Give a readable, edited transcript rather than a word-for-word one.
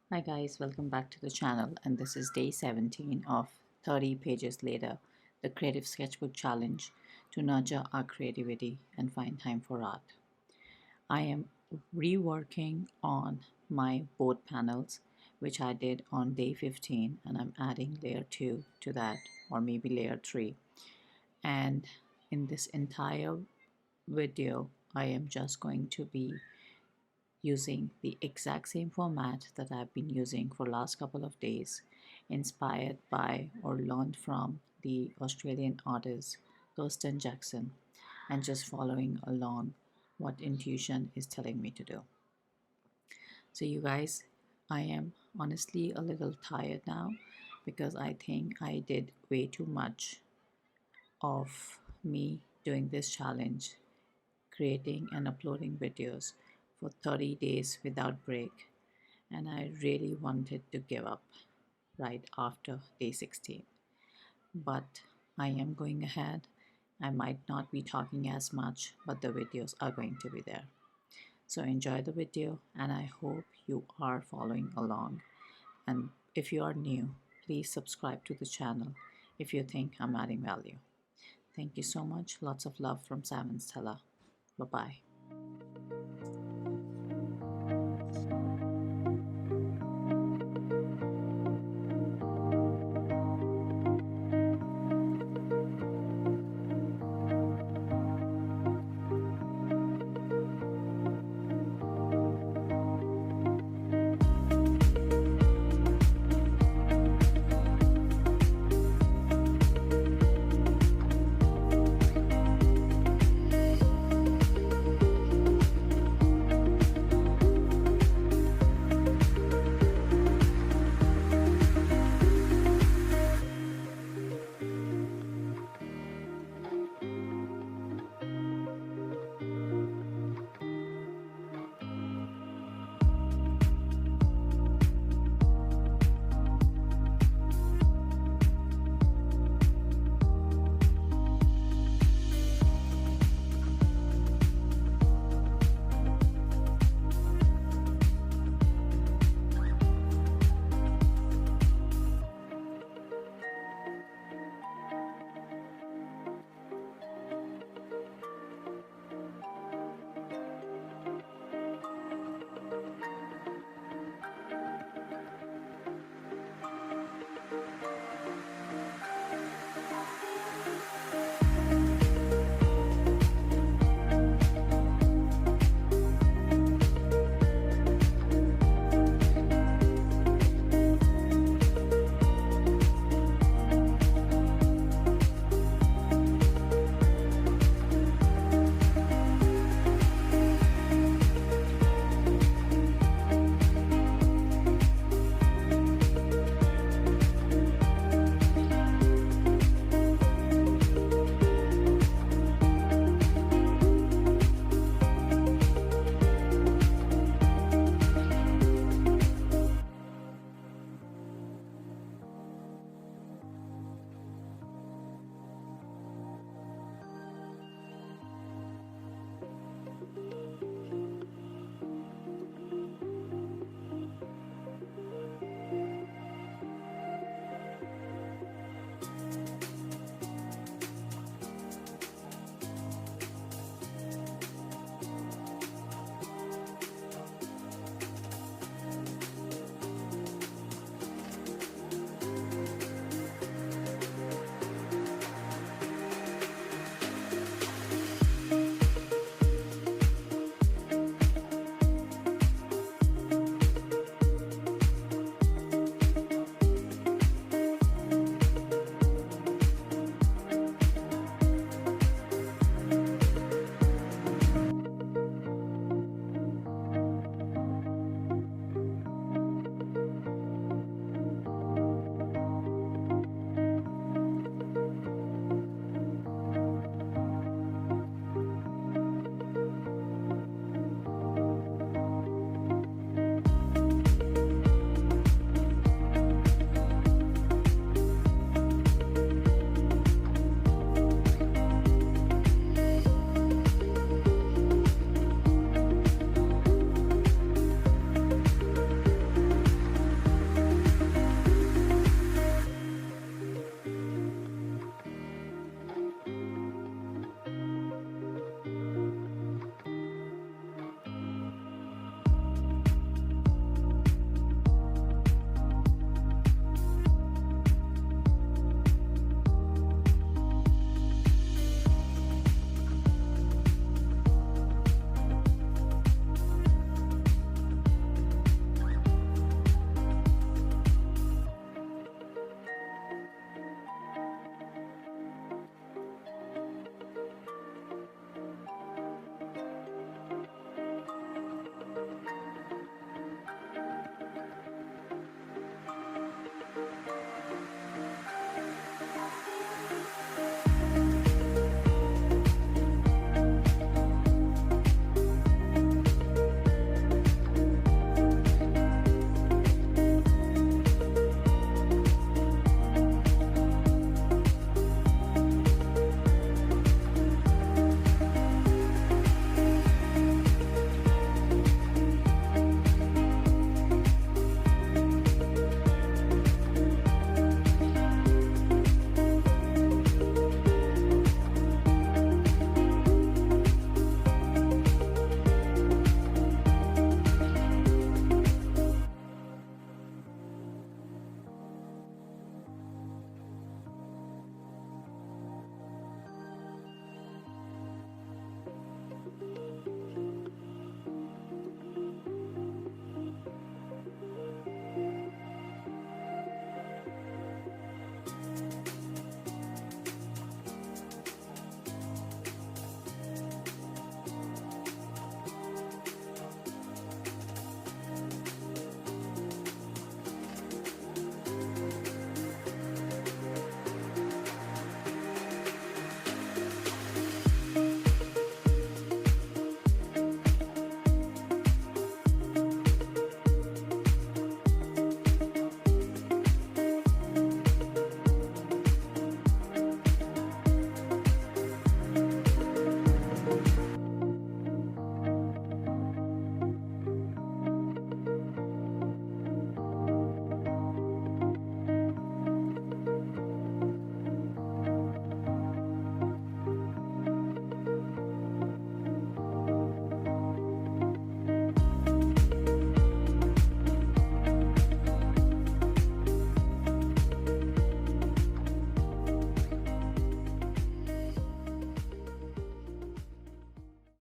Hi guys, welcome back to the channel, and this is day 17 of 30 pages later, the Creative Sketchbook Challenge to nurture our creativity and find time for art. I am reworking on my board panels, which I did on day 15, and I'm adding layer 2 to that, or maybe layer 3. And in this entire video, I am just going to be using the exact same format that I've been using for last couple of days, inspired by or learned from the Australian artist Kirsten Jackson, and just following along what intuition is telling me to do. So you guys, I am honestly a little tired now because I think I did way too much of me doing this challenge, creating and uploading videos for 30 days without break, and I really wanted to give up right after day 16. But I am going ahead. I might not be talking as much, but the videos are going to be there. So enjoy the video, and I hope you are following along. And if you are new, please subscribe to the channel if you think I'm adding value. Thank you so much. Lots of love from Sam and Stella. Bye bye.